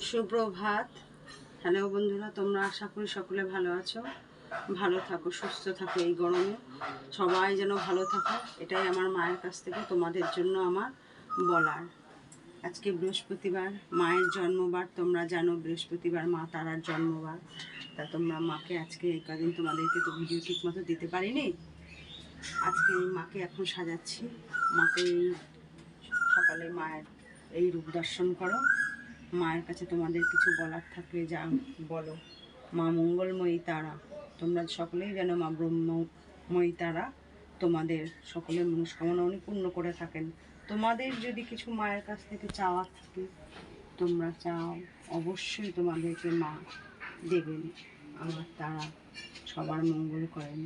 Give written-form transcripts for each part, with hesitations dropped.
সুপ্রভাত। হ্যালো বন্ধুরা, তোমরা আশা করি সকলে ভালো আছো, ভালো থাকো, সুস্থ থাকো। এই গরমে সবাই যেন ভালো থাকো, এটাই আমার মায়ের কাছ থেকে তোমাদের জন্য আমার বলার। আজকে বৃহস্পতিবার, মায়ের জন্মবার। তোমরা জানো বৃহস্পতিবার মা তারার জন্মবার। তা তোমরা মাকে আজকে এই কদিন তোমাদেরকে তো ভিডিও ঠিক মতো দিতে পারিনি। আজকে এই মাকে এখন সাজাচ্ছি। মাকে সকালে মায়ের এই রূপ দর্শন করো। মায়ের কাছে তোমাদের কিছু বলার থাকলে যা বলো। মা মঙ্গলময়ী তারা, তোমরা সকলেই যেন মা ব্রহ্মময়ী তারা তোমাদের সকলের মনস্কামনা উনি পূর্ণ করে থাকেন। তোমাদের যদি কিছু মায়ের কাছ থেকে চাওয়ার থাকে তোমরা চাও, অবশ্যই তোমাদেরকে মা দেবেন। আমার তারা সবার মঙ্গল করেন,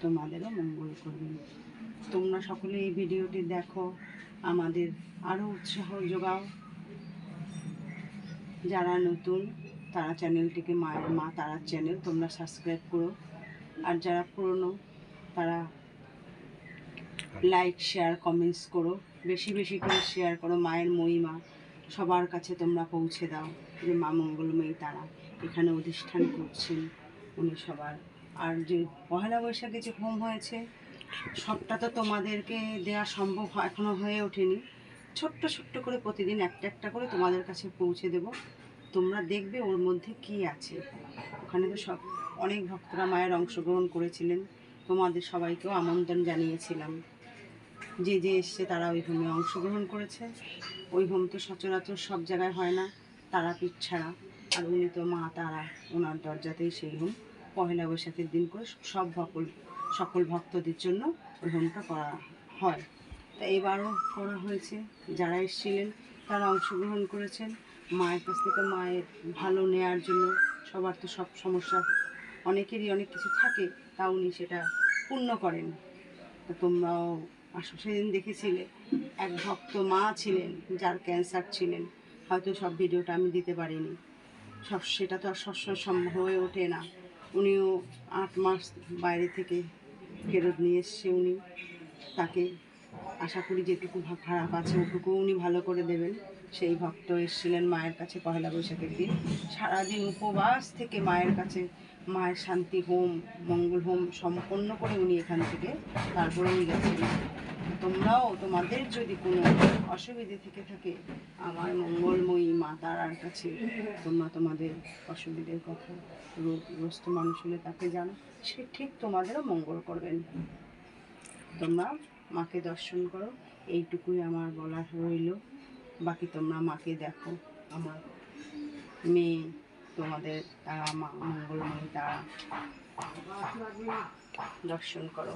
তোমাদেরও মঙ্গল করবেন। তোমরা সকলে এই ভিডিওটি দেখো, আমাদের আরও উৎসাহ যোগাও। যারা নতুন তারা চ্যানেলটিকে মা তারার চ্যানেল তোমরা সাবস্ক্রাইব করো, আর যারা পুরনো তারা লাইক শেয়ার কমেন্টস করো, বেশি বেশি করে শেয়ার করো। মায়ের মহিমা সবার কাছে তোমরা পৌঁছে দাও, যে মা মঙ্গলময়ী তারা এখানে অধিষ্ঠান করছেন উনি সবার। আর যে পয়লা বৈশাখে যে হোম হয়েছে সবটা তো তোমাদেরকে দেওয়া সম্ভব এখনও হয়ে ওঠেনি। ছোট্ট ছোট্ট করে প্রতিদিন একটা একটা করে তোমাদের কাছে পৌঁছে দেব। তোমরা দেখবে ওর মধ্যে কি আছে। ওখানে তো সব অনেক ভক্তরা মায়ের অংশগ্রহণ করেছিলেন, তোমাদের সবাইকেও আমন্ত্রণ জানিয়েছিলাম। যে যে এসছে তারা ওই হোমে অংশগ্রহণ করেছে। ওই হোম তো সচরাচর সব জায়গায় হয় না, তারাপীঠ ছাড়া। আর উনি তো মা তারা, ওনার দরজাতেই সেই হোম পয়লা বৈশাখের দিন করে সকল ভক্তদের জন্য ওই হোমটা করা হয়। তা এবারও করা হয়েছে। যারা এসেছিলেন তারা অংশগ্রহণ করেছেন মায়ের কাছ থেকে মায়ের ভালো নেয়ার জন্য। সবার তো সব সমস্যা, অনেকেরই অনেক কিছু থাকে, তা উনি সেটা পূর্ণ করেন। তো তোমরাও আসো। সেদিন দেখেছিলে এক ভক্ত মা ছিলেন যার ক্যান্সার ছিলেন, হয়তো সব ভিডিওটা আমি দিতে পারিনি, সেটা তো আর সবসময় সম্ভব হয়ে ওঠে না। উনিও 8 মাস বাইরে থেকে ফেরত নিয়ে এসছে উনি। তাকে আশা করি যেটুকু খারাপ আছে ওটুকু উনি ভালো করে দেবেন। সেই ভক্ত এসেছিলেন মায়ের কাছে পয়লা বৈশাখের দিন, সারাদিন উপবাস থেকে মায়ের কাছে মায়ের শান্তি হোম, মঙ্গল হোম সম্পন্ন করে উনি এখান থেকে তারপরে উনি গেছিলেন। তোমরাও তোমাদের যদি কোনো অসুবিধে থেকে থাকে আমার মঙ্গলময়ী মা তারার কাছে তোমরা তোমাদের অসুবিধের কথা, রোগগ্রস্ত মানুষ হলে তাকে জানো, সে ঠিক তোমাদেরও মঙ্গল করবেন। তোমরা মাকে দর্শন করো, এইটুকুই আমার বলার রইল। বাকি তোমরা মাকে দেখো, আমার মেয়ে তোমাদের তারা মা মঙ্গলময়ী তারা দর্শন করো।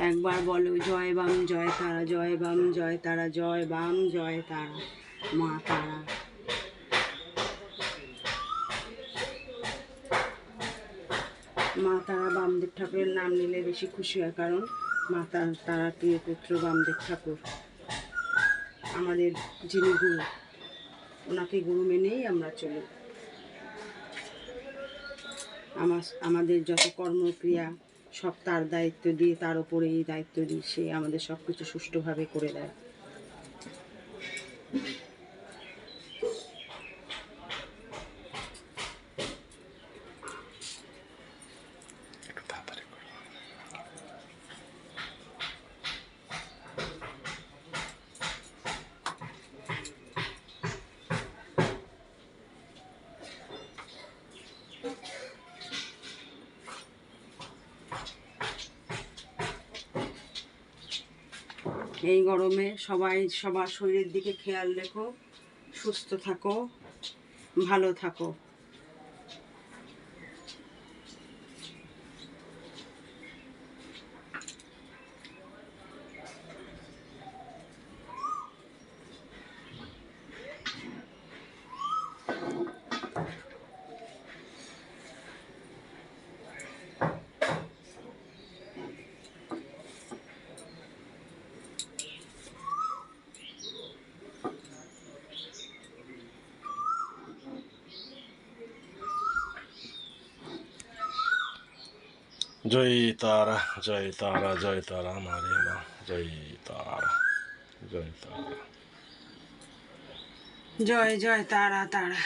একবার বলো, জয় বাম জয় তারা, জয় বাম জয় তারা, জয় বাম জয় তারা, মা তারা। মা তারা বামদেব ঠাকুরের নাম নিলে বেশি খুশি হয়, কারণ মা তারা প্রিয় পুত্র বামদেব ঠাকুর আমাদের যিনি গুরু, ওনাকে গুরু মেনেই আমরা চলি। আমাদের যত কর্মক্রিয়া সব তার দায়িত্ব দিয়ে, তার উপরেই দায়িত্ব দিয়ে সে আমাদের সব কিছু সুষ্ঠুভাবে করে দেয়। এই গরমে সবাই সবার শরীরের দিকে খেয়াল রেখো, সুস্থ থাকো, ভালো থাকো। জয় তারা, জয় তারা, জয় তারা, মারে মা, জয় তারা, জয় তারা। জয় জয় তারা তারা।